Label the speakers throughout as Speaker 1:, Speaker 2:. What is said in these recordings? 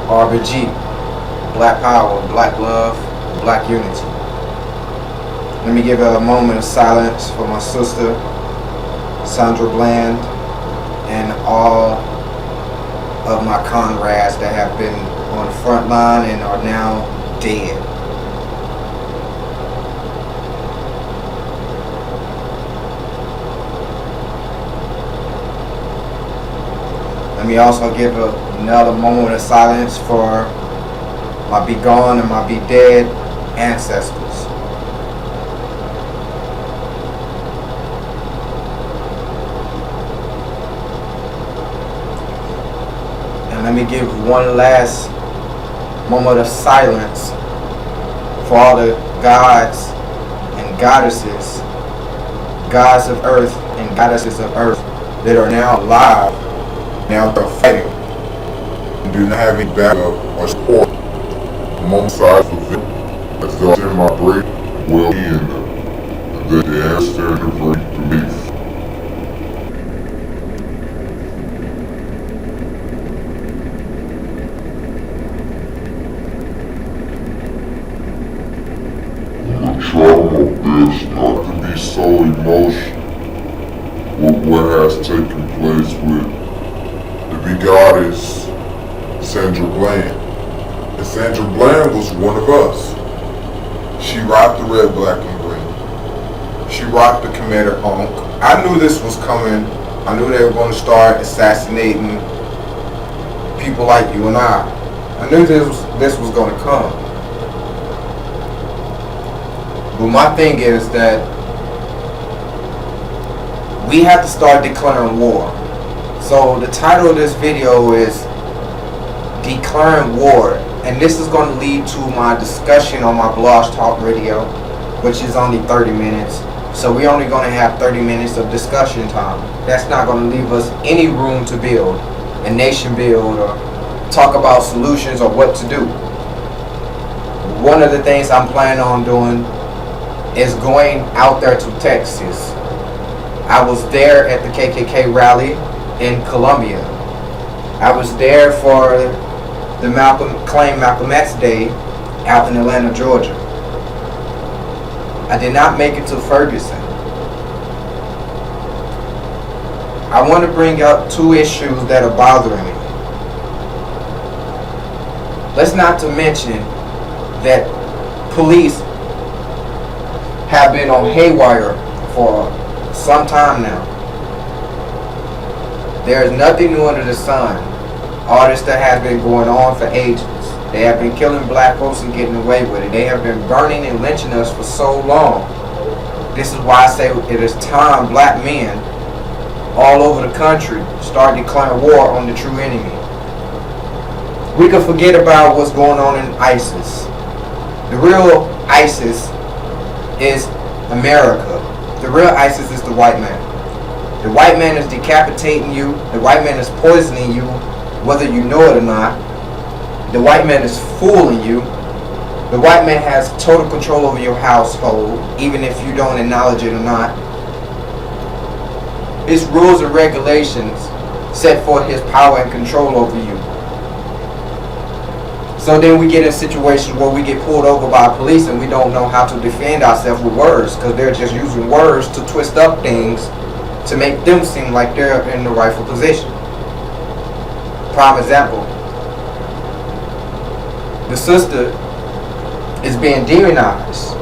Speaker 1: RBG, Black Power, Black Love, Black Unity. Let me give a moment of silence for my sister, Sandra Bland, and all of my comrades that have been on the front line and are now dead. Let me also give another moment of silence for my be gone and my be dead ancestors. And let me give one last moment of silence for all the gods and goddesses, gods of earth and goddesses of earth that are now alive.
Speaker 2: Now they're fighting and do not have any backup or support on both sides of it. As though in my break will end that the answer to break belief. I'm gonna try my best not to be so emotional with what has taken place with the goddess Sandra Bland. And Sandra Bland was one of us. She rocked the red, black, and green. She rocked the Commander Onk. I knew this was coming. I knew they were going to start assassinating people like you and I. I knew this was going to come. But my thing is that we have to start declaring war. So the title of this video is Declaring War, and this is going to lead to my discussion on my Blog Talk Radio, which is only 30 minutes. So we're only going to have 30 minutes of discussion time. That's not going to leave us any room to build, a nation build, or talk about solutions or what to do. One of the things I'm planning on doing is going out there to Texas. I was there at the KKK rally in Columbia. I was there for the Malcolm X Day out in Atlanta, Georgia. I did not make it to Ferguson. I want to bring up two issues that are bothering me. Let's not to mention that police have been on haywire for some time now. There is nothing new under the sun. All this that has been going on for ages. They have been killing black folks and getting away with it. They have been burning and lynching us for so long. This is why I say it is time black men all over the country start declaring war on the true enemy. We can forget about what's going on in ISIS. The real ISIS is America. The real ISIS is the white man. The white man is decapitating you. The white man is poisoning you, whether you know it or not. The white man is fooling you. The white man has total control over your household, even if you don't acknowledge it or not. His rules and regulations set forth his power and control over you. So then we get in situations where we get pulled over by police and we don't know how to defend ourselves with words, because they're just using words to twist up things to make them seem like they're in the rightful position. Prime example. The sister is being demonized.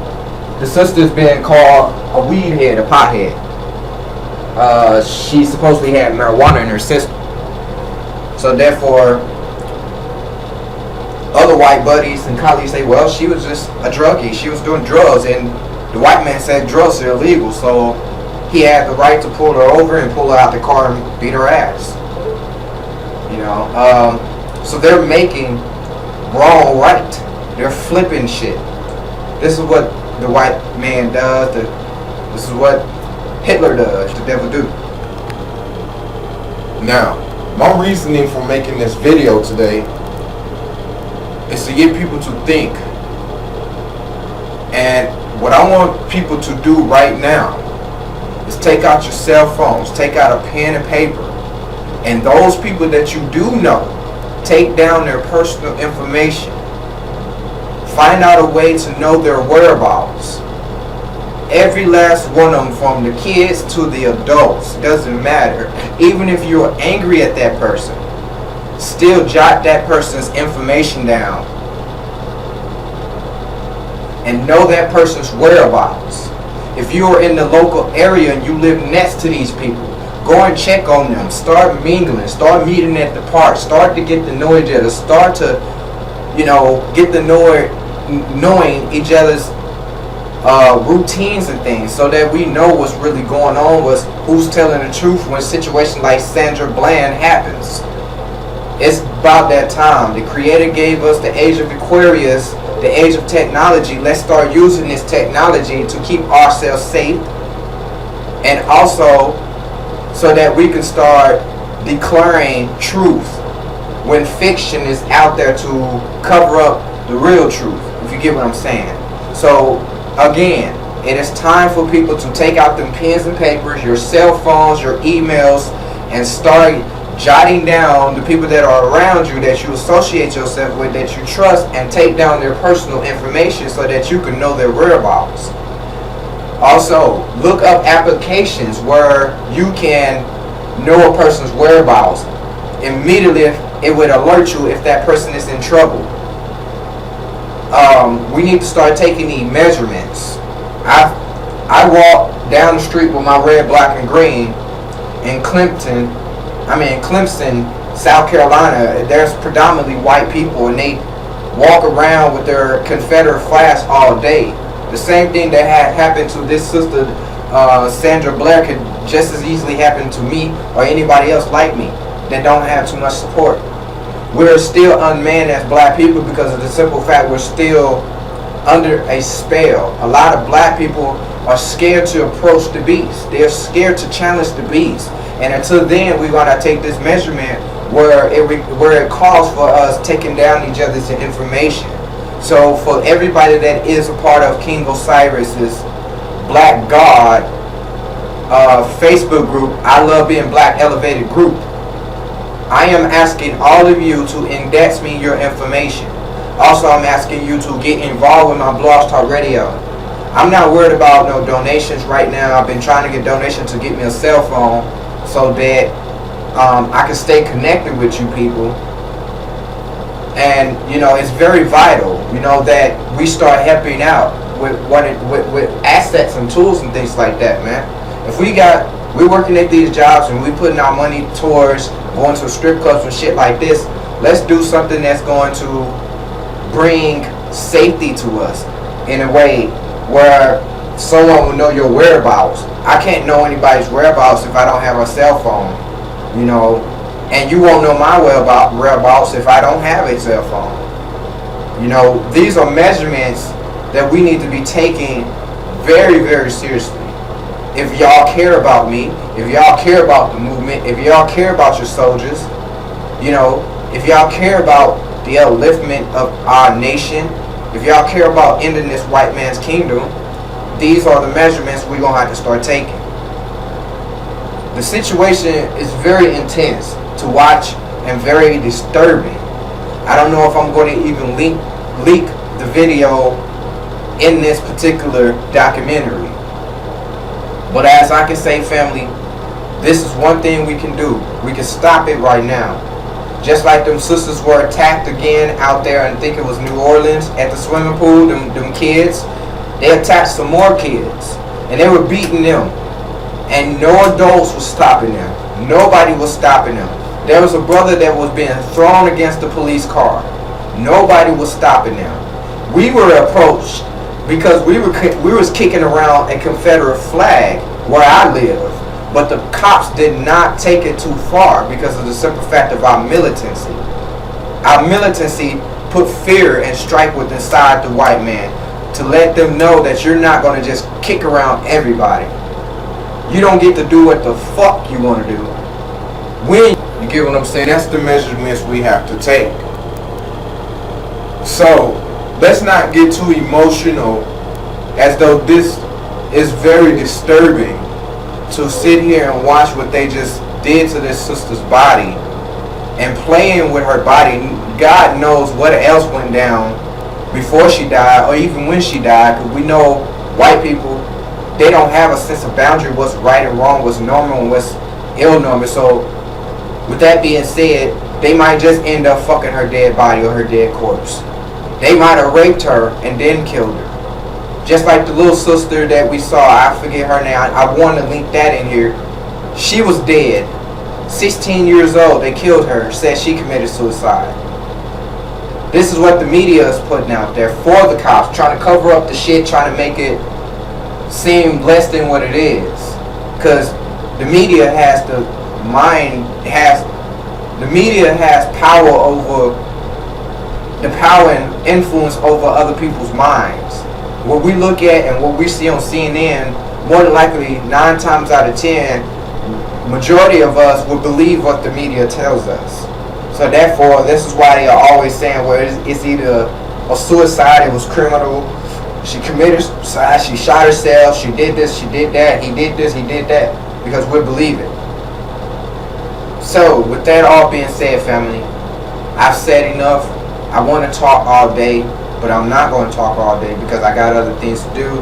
Speaker 2: The sister is being called a weed head, a pothead. She supposedly had marijuana in her system. So therefore, other white buddies and colleagues say, well, she was just a druggie. She was doing drugs, and the white man said drugs are illegal, so he had the right to pull her over and pull her out the car and beat her ass. You know, so they're making wrong right. They're flipping shit. This is what the white man does. This is what Hitler does. The devil do. Now, my reasoning for making this video today is to get people to think. And what I want people to do right now is take out your cell phones, take out a pen and paper, and those people that you do know take down their personal information, find out a way to know their whereabouts. Every last one of them, from the kids to the adults, doesn't matter. Even if you're angry at that person, still jot that person's information down and know that person's whereabouts. If you're in the local area and you live next to these people, go and check on them. Start mingling. Start meeting at the park. Start to get to know each other. Start to, get to knowing each other's routines and things, so that we know what's really going on, who's telling the truth when a situation like Sandra Bland happens. It's about that time. The Creator gave us the age of Aquarius, the age of technology. Let's start using this technology to keep ourselves safe, and also so that we can start declaring truth when fiction is out there to cover up the real truth, if you get what I'm saying. So again, it is time for people to take out them pens and papers, your cell phones, your emails, and start jotting down the people that are around you, that you associate yourself with, that you trust, and take down their personal information so that you can know their whereabouts. Also, look up applications where you can know a person's whereabouts. Immediately, it would alert you if that person is in trouble. We need to start taking the measurements. I walk down the street with my red, black, and green in Clemson, South Carolina. There's predominantly white people, and they walk around with their Confederate flags all day. The same thing that had happened to this sister, Sandra Bland, could just as easily happen to me or anybody else like me that don't have too much support. We're still unmanned as black people because of the simple fact we're still under a spell. A lot of black people are scared to approach the beast. They're scared to challenge the beast. And until then, we're going to take this measurement where it calls for us taking down each other's information. So for everybody that is a part of King Osiris's Black God Facebook group, I Love Being Black Elevated group, I am asking all of you to index me your information. Also, I'm asking you to get involved with my Blog Talk Radio. I'm not worried about no donations right now. I've been trying to get donations to get me a cell phone so that I can stay connected with you people. And it's very vital, that we start helping out with assets and tools and things like that, man. If we're working at these jobs and we putting our money towards going to strip clubs and shit like this, let's do something that's going to bring safety to us in a way where someone will know your whereabouts. I can't know anybody's whereabouts if I don't have a cell phone, and you won't know my whereabouts if I don't have a cell phone. These are measurements that we need to be taking very, very seriously. If y'all care about me, if y'all care about the movement, if y'all care about your soldiers, if y'all care about the upliftment of our nation, if y'all care about ending this white man's kingdom, these are the measurements we're going to have to start taking. The situation is very intense to watch and very disturbing. I don't know if I'm going to even leak the video in this particular documentary. But as I can say, family, this is one thing we can do. We can stop it right now. Just like them sisters were attacked again out there, and I think it was New Orleans at the swimming pool, them kids. They attacked some more kids, and they were beating them. And no adults was stopping them. Nobody was stopping them. There was a brother that was being thrown against the police car. Nobody was stopping them. We were approached because we was kicking around a Confederate flag where I live, but the cops did not take it too far because of the simple fact of our militancy. Our militancy put fear and strife within inside the white man to let them know that you're not going to just kick around everybody. You don't get to do what the fuck you want to do. When you get what I'm saying, that's the measurements we have to take. So let's not get too emotional, as though this is very disturbing to sit here and watch what they just did to this sister's body and playing with her body. God knows what else went down before she died, or even when she died, because we know white people, they don't have a sense of boundary, what's right and wrong, what's normal and what's ill normal. So with that being said, they might just end up fucking her dead body or her dead corpse. They might have raped her and then killed her. Just like the little sister that we saw, I forget her name, I want to link that in here. She was dead, 16 years old, they killed her, said she committed suicide. This is what the media is putting out there for the cops, trying to cover up the shit, trying to make it seem less than what it is. Because the media has the media has power over, the power and influence over other people's minds. What we look at and what we see on CNN, more than likely 9 times out of 10, majority of us will believe what the media tells us. So therefore, this is why they are always saying, well, it's either a suicide, it was criminal, she committed suicide, she shot herself, she did this, she did that, he did this, he did that, because we believe it. So, with that all being said, family, I've said enough. I want to talk all day, but I'm not going to talk all day because I got other things to do.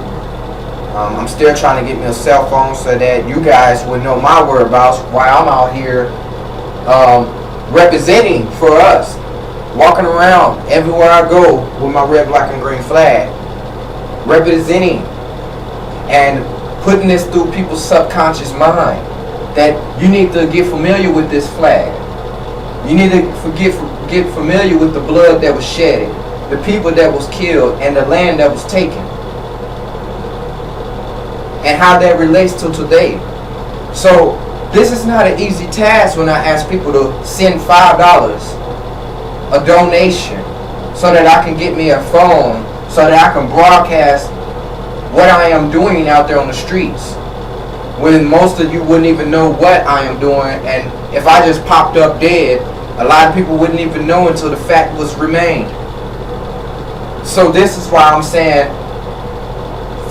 Speaker 2: I'm still trying to get me a cell phone so that you guys would know my whereabouts while I'm out here representing for us, walking around everywhere I go with my red, black, and green flag, representing and putting this through people's subconscious mind that you need to get familiar with this flag. You need to get familiar with the blood that was shedded, the people that was killed, and the land that was taken, and how that relates to today. So this is not an easy task when I ask people to send $5, a donation, so that I can get me a phone, so that I can broadcast what I am doing out there on the streets, when most of you wouldn't even know what I am doing. And if I just popped up dead, a lot of people wouldn't even know until the fact was remained. So this is why I'm saying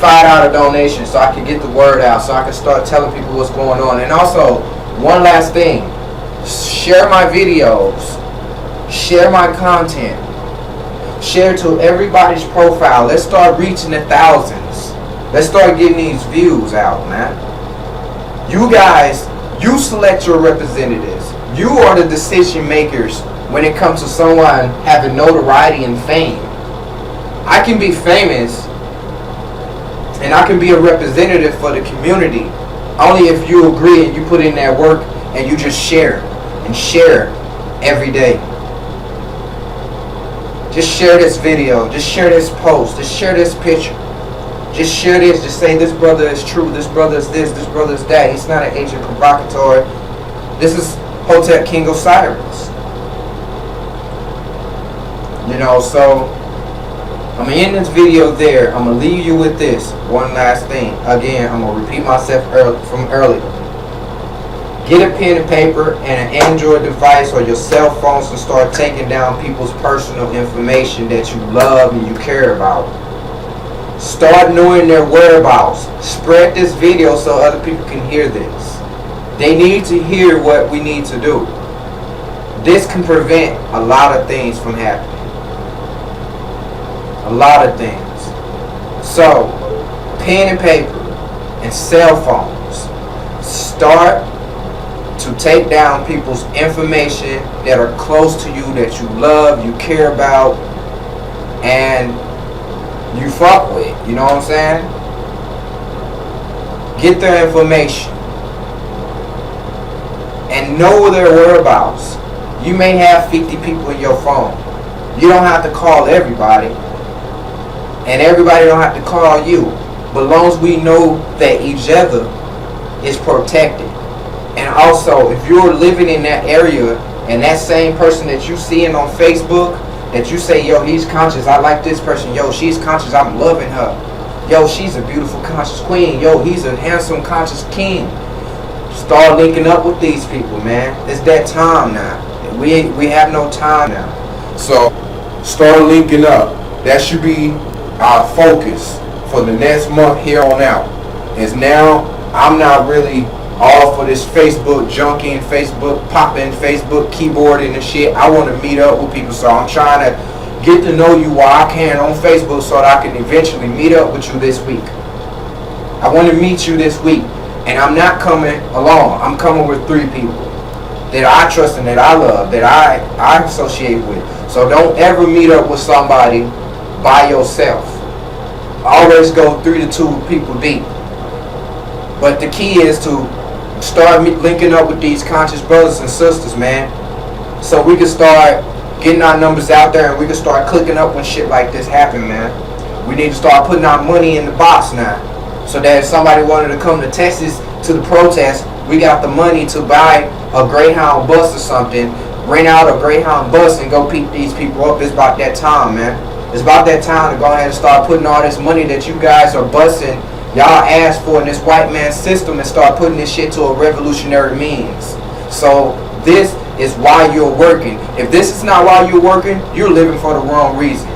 Speaker 2: $5 donation, so I can get the word out, so I can start telling people what's going on. And also, one last thing, share my videos, share my content, share to everybody's profile. Let's start reaching the thousands. Let's start getting these views out, man. You guys, you select your representatives. You are the decision makers when it comes to someone having notoriety and fame. I can be famous and I can be a representative for the community only if you agree and you put in that work and you just share and share every day. Just share this video, just share this post, just share this picture. Just share this, just say this brother is true, this brother is this brother is that. He's not an agent provocateur. This is Hotep King Osiris. You know, so I'm going to end this video there. I'm going to leave you with this one last thing. Again, I'm going to repeat myself from earlier. Get a pen and paper and an Android device or your cell phones and start taking down people's personal information that you love and you care about. Start knowing their whereabouts. Spread this video so other people can hear this. They need to hear what we need to do. This can prevent a lot of things from happening. A lot of things. So, pen and paper and cell phones. Start to take down people's information that are close to you, that you love, you care about, and you fuck with. You know what I'm saying? Get their information and know their whereabouts. You may have 50 people in your phone. You don't have to call everybody, and everybody don't have to call you. But as long as we know that each other is protected. And also, if you're living in that area and that same person that you seeing on Facebook, that you say, yo, he's conscious, I like this person, yo, she's conscious, I'm loving her, yo, she's a beautiful conscious queen, yo, he's a handsome conscious king. Start linking up with these people, man. It's that time now. We have no time now. So start linking up. That should be our focus for the next month here on out. Is now I'm not really all for this Facebook junking, Facebook popping, Facebook keyboarding and shit. I want to meet up with people, so I'm trying to get to know you while I can on Facebook so that I can eventually meet up with you this week. I want to meet you this week, and I'm not coming alone. I'm coming with 3 people that I trust and that I love, that I associate with. So don't ever meet up with somebody by yourself. Always go 3 to 2 people deep. But the key is to start linking up with these conscious brothers and sisters, man, so we can start getting our numbers out there and we can start clicking up when shit like this happen, man. We need to start putting our money in the box now, so that if somebody wanted to come to Texas to the protest, we got the money to buy a Greyhound bus or something, rent out a Greyhound bus and go pick these people up. It's about that time, man. It's about that time to go ahead and start putting all this money that you guys are busting y'all asked for in this white man system and start putting this shit to a revolutionary means. So this is why you're working. If this is not why you're working, you're living for the wrong reason.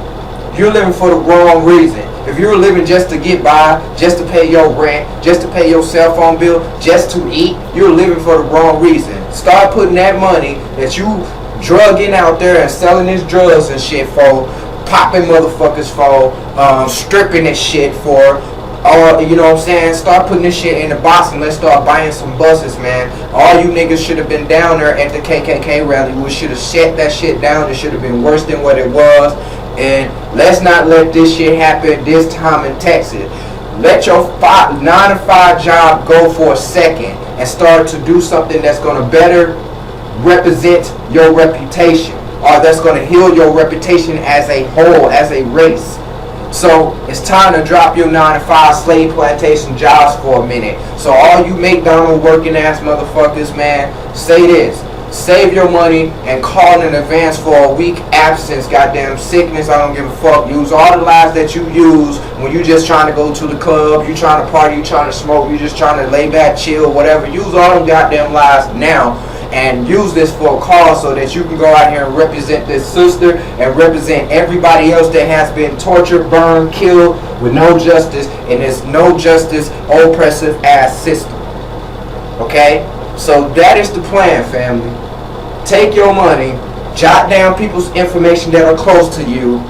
Speaker 2: You're living for the wrong reason. If you're living just to get by, just to pay your rent, just to pay your cell phone bill, just to eat, you're living for the wrong reason. Start putting that money that you drugging out there and selling these drugs and shit for, popping motherfuckers for, stripping this shit for, you know what I'm saying? Start putting this shit in the box and let's start buying some buses, man. All you niggas should have been down there at the KKK rally. We should have shut that shit down. It should have been worse than what it was. And let's not let this shit happen this time in Texas. Let your 9 to 5 job go for a second and start to do something that's going to better represent your reputation, or that's going to heal your reputation as a whole, as a race. So it's time to drop your 9 to 5 slave plantation jobs for a minute. So all you McDonald's working ass motherfuckers, man, say this. Save your money and call in advance for a week absence. Goddamn sickness, I don't give a fuck. Use all the lies that you use when you just trying to go to the club, you trying to party, you trying to smoke, you just trying to lay back, chill, whatever. Use all them goddamn lies now and use this for a cause so that you can go out here and represent this sister and represent everybody else that has been tortured, burned, killed with no justice in this no justice oppressive ass system. Okay? So that is the plan, family. Take your money, jot down people's information that are close to you,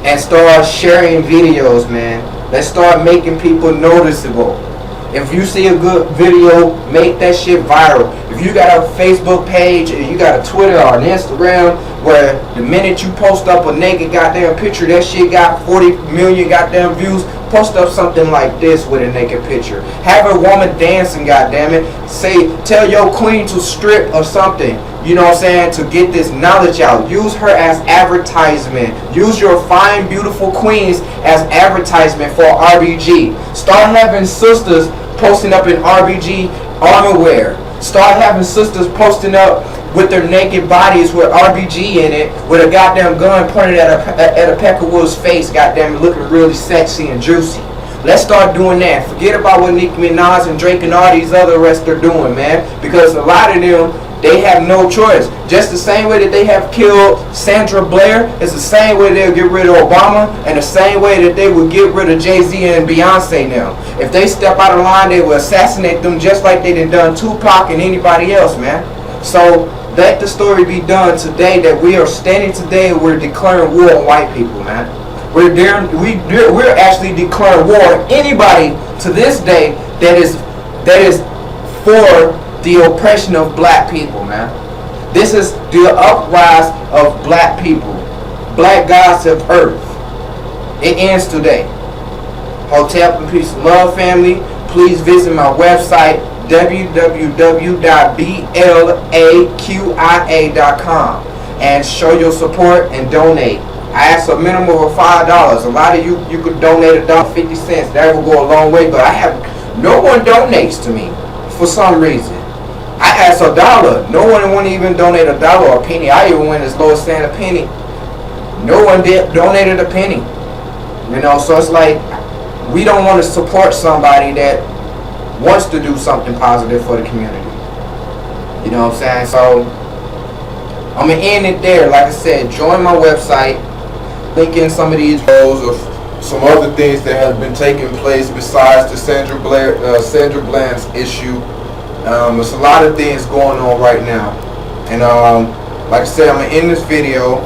Speaker 2: and start sharing videos, man. Let's start making people noticeable. If you see a good video, make that shit viral. If you got a Facebook page, or you got a Twitter or an Instagram, where the minute you post up a naked goddamn picture, that shit got 40 million goddamn views, post up something like this with a naked picture. Have a woman dancing, goddammit. Tell your queen to strip or something. You know what I'm saying? To get this knowledge out. Use her as advertisement. Use your fine, beautiful queens as advertisement for RBG. Start having sisters posting up in RBG armorwear. Start having sisters posting up with their naked bodies with RBG in it, with a goddamn gun pointed at a Peckerwood's face, goddamn, looking really sexy and juicy. Let's start doing that. Forget about what Nicki Minaj and Drake and all these other rest are doing, man. Because a lot of them, they have no choice. Just the same way that they have killed Sandra Blair, it's the same way they'll get rid of Obama, and the same way that they would get rid of Jay-Z and Beyonce now. If they step out of line, they will assassinate them just like they done Tupac and anybody else, man. So let the story be done today that we are standing today and we're declaring war on white people, man. We're actually declaring war on anybody to this day that is for the oppression of black people, man. This is the uprise of black people, black gods of earth. It ends today. Hotel and peace and love, family. Please visit my website www.blaqia.com and show your support and donate. I ask a minimum of $5. A lot of you could donate $1.50. That will go a long way, but no one donates to me for some reason. I asked $1. No one wouldn't even donate $1 or a penny. I even went as low as saying a penny. No one donated a penny. You know, so it's like we don't want to support somebody that wants to do something positive for the community. You know what I'm saying? So I'm going to end it there. Like I said, join my website. Link in some of these videos of some other things that have been taking place besides the Sandra Bland's issue. There's a lot of things going on right now, and like I said, I'm gonna end this video.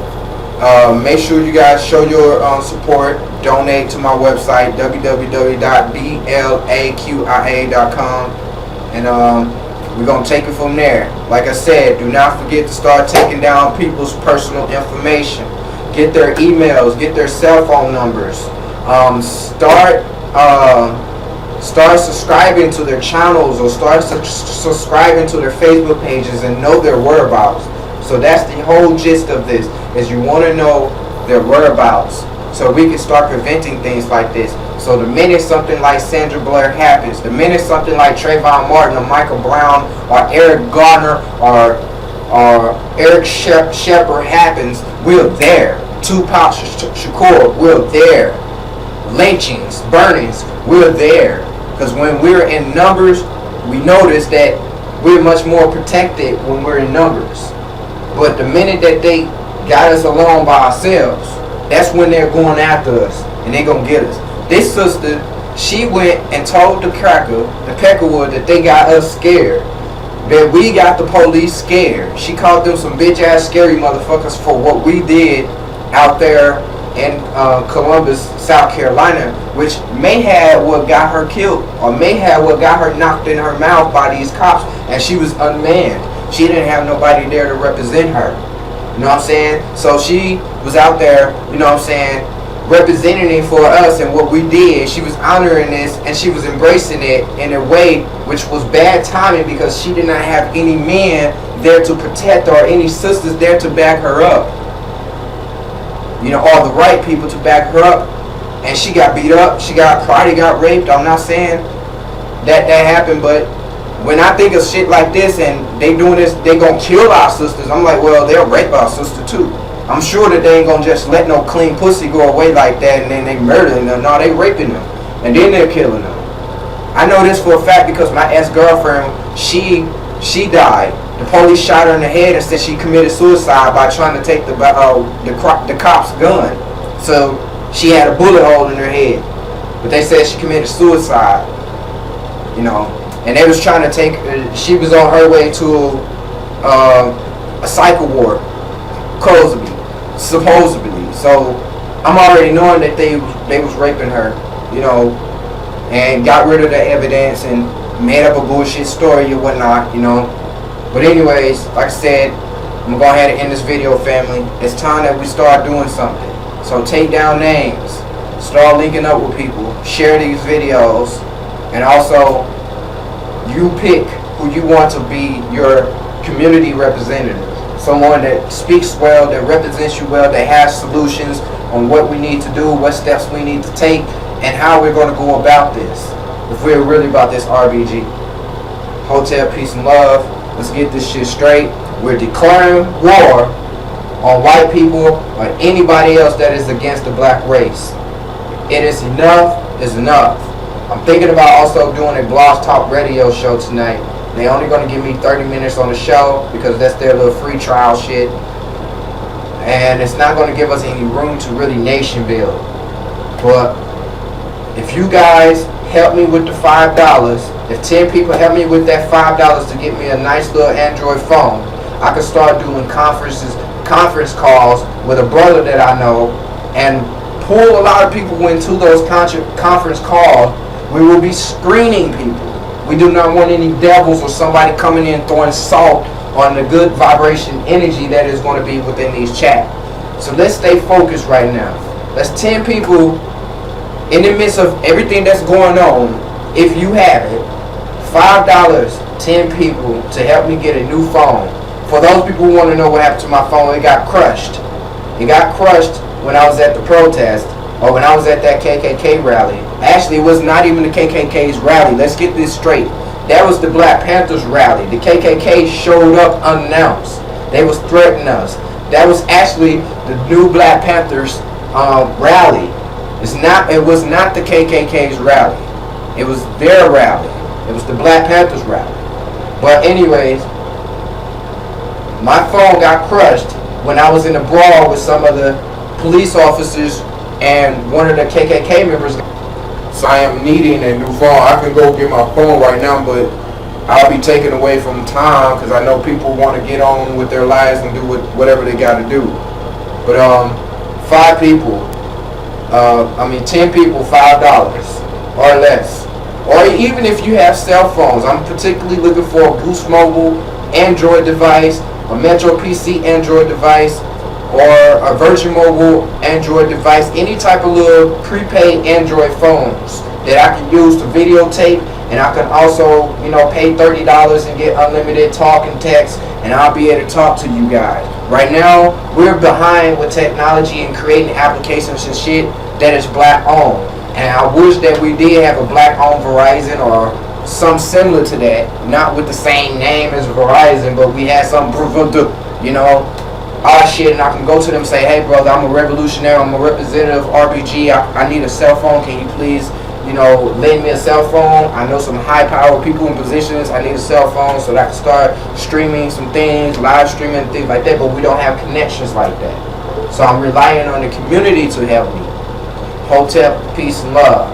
Speaker 2: Make sure you guys show your support. Donate to my website www.blaqia.com, and we're gonna take it from there. Like I said, do not forget to start taking down people's personal information. Get their emails, get their cell phone numbers. Start subscribing to their channels, or start subscribing to their Facebook pages, and know their whereabouts. So that's the whole gist of this, is you want to know their whereabouts, so we can start preventing things like this. So the minute something like Sandra Bland happens, the minute something like Trayvon Martin or Michael Brown or Eric Garner or Eric Shepard happens, we're there. Tupac Shakur, we're there. Lynchings, burnings, we're there. Because when we're in numbers, we notice that we're much more protected when we're in numbers. But the minute that they got us alone by ourselves, that's when they're going after us, and they're going to get us. This sister, she went and told the Peckerwood, that they got us scared. That we got the police scared. She called them some bitch ass scary motherfuckers for what we did out there in Columbus, South Carolina, which may have what got her killed, or may have what got her knocked in her mouth by these cops, and she was unmanned. She didn't have nobody there to represent her. You know what I'm saying? So she was out there, you know what I'm saying, representing it for us and what we did. She was honoring this, and she was embracing it in a way which was bad timing, because she did not have any men there to protect her, or any sisters there to back her up. You know, all the right people to back her up. And she got beat up. She probably got raped. I'm not saying that happened, but when I think of shit like this and they doing this, they gonna kill our sisters, I'm like, well, they'll rape our sister too. I'm sure that they ain't gonna just let no clean pussy go away like that and then they murdering them. No, they raping them, and then they're killing them. I know this for a fact because my ex-girlfriend, she died. The police shot her in the head and said she committed suicide by trying to take the cop's gun. So she had a bullet hole in her head, but they said she committed suicide. You know, and they was trying to take. She was on her way to a psycho ward, supposedly. So I'm already knowing that they was raping her. You know, and got rid of the evidence and made up a bullshit story or whatnot. You know. But anyways, like I said, I'm going to go ahead and end this video, family. It's time that we start doing something. So take down names. Start linking up with people. Share these videos. And also, you pick who you want to be your community representative. Someone that speaks well, that represents you well, that has solutions on what we need to do, what steps we need to take, and how we're going to go about this. If we're really about this RBG. Hotel, peace, and love. Let's get this shit straight. We're declaring war on white people or anybody else that is against the black race. It is enough is enough. I'm thinking about also doing a Blog Talk radio show tonight. They're only going to give me 30 minutes on the show because that's their little free trial shit. And it's not going to give us any room to really nation build. But if you guys help me with the $5, if 10 people help me with that $5 to get me a nice little Android phone, I can start doing conference calls with a brother that I know and pull a lot of people into those conference calls. We will be screening people. We do not want any devils or somebody coming in throwing salt on the good vibration energy that is going to be within these chats. So let's stay focused right now. That's 10 people in the midst of everything that's going on. If you have it, $5, 10 people to help me get a new phone. For those people who want to know what happened to my phone, it got crushed. It got crushed when I was at the protest, or when I was at that KKK rally. Actually, it was not even the KKK's rally. Let's get this straight. That was the Black Panthers rally. The KKK showed up unannounced. They was threatening us. That was actually the new Black Panthers rally. It was not the KKK's rally. It was their rally. It was the Black Panthers rally. But anyways, my phone got crushed when I was in a brawl with some of the police officers and one of the KKK members. So I am needing a new phone. I can go get my phone right now, but I'll be taking away from time because I know people want to get on with their lives and do whatever they got to do. But 5 people, 10 people, $5 or less. Or even if you have cell phones, I'm particularly looking for a Boost Mobile Android device, a Metro PC Android device, or a Virgin Mobile Android device, any type of little prepaid Android phones that I can use to videotape, and I can also, pay $30 and get unlimited talk and text, and I'll be able to talk to you guys. Right now, we're behind with technology and creating applications and shit that is black owned. And I wish that we did have a black owned Verizon or some similar to that, not with the same name as Verizon, but we had some all shit, and I can go to them and say, hey brother, I'm a revolutionary, I'm a representative of RBG, I need a cell phone, can you please, lend me a cell phone? I know some high power people in positions, I need a cell phone so that I can start streaming some things, live streaming, things like that, but we don't have connections like that. So I'm relying on the community to help me. Hotel, peace and love.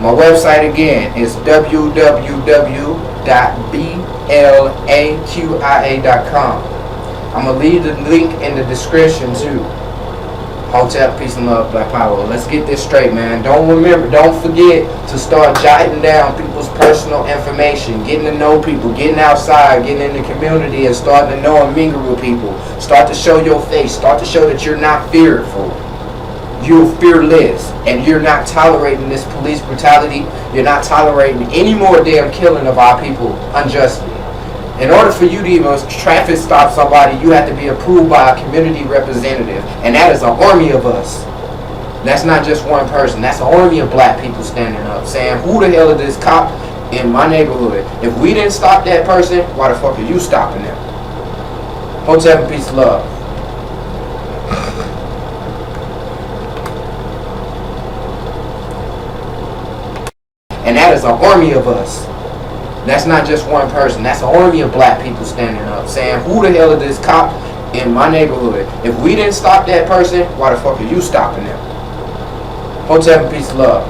Speaker 2: My website again is www.blaqia.com. I'm going to leave the link in the description too. Hotel, peace and love, black power. Let's get this straight, man. Don't forget to start jotting down people's personal information, getting to know people, getting outside, getting in the community, and starting to know and mingle with people. Start to show your face. Start to show that you're not fearful. You're fearless, and you're not tolerating this police brutality. You're not tolerating any more damn killing of our people unjustly. In order for you to even traffic stop somebody, you have to be approved by a community representative, and that is an army of us. That's not just one person. That's an army of black people standing up saying, who the hell is this cop in my neighborhood? If we didn't stop that person, why the fuck are you stopping them? Hotel, peace and love. And that is an army of us. That's not just one person. That's an army of black people standing up saying, who the hell is this cop in my neighborhood? If we didn't stop that person, why the fuck are you stopping them? Hotel, peace, love.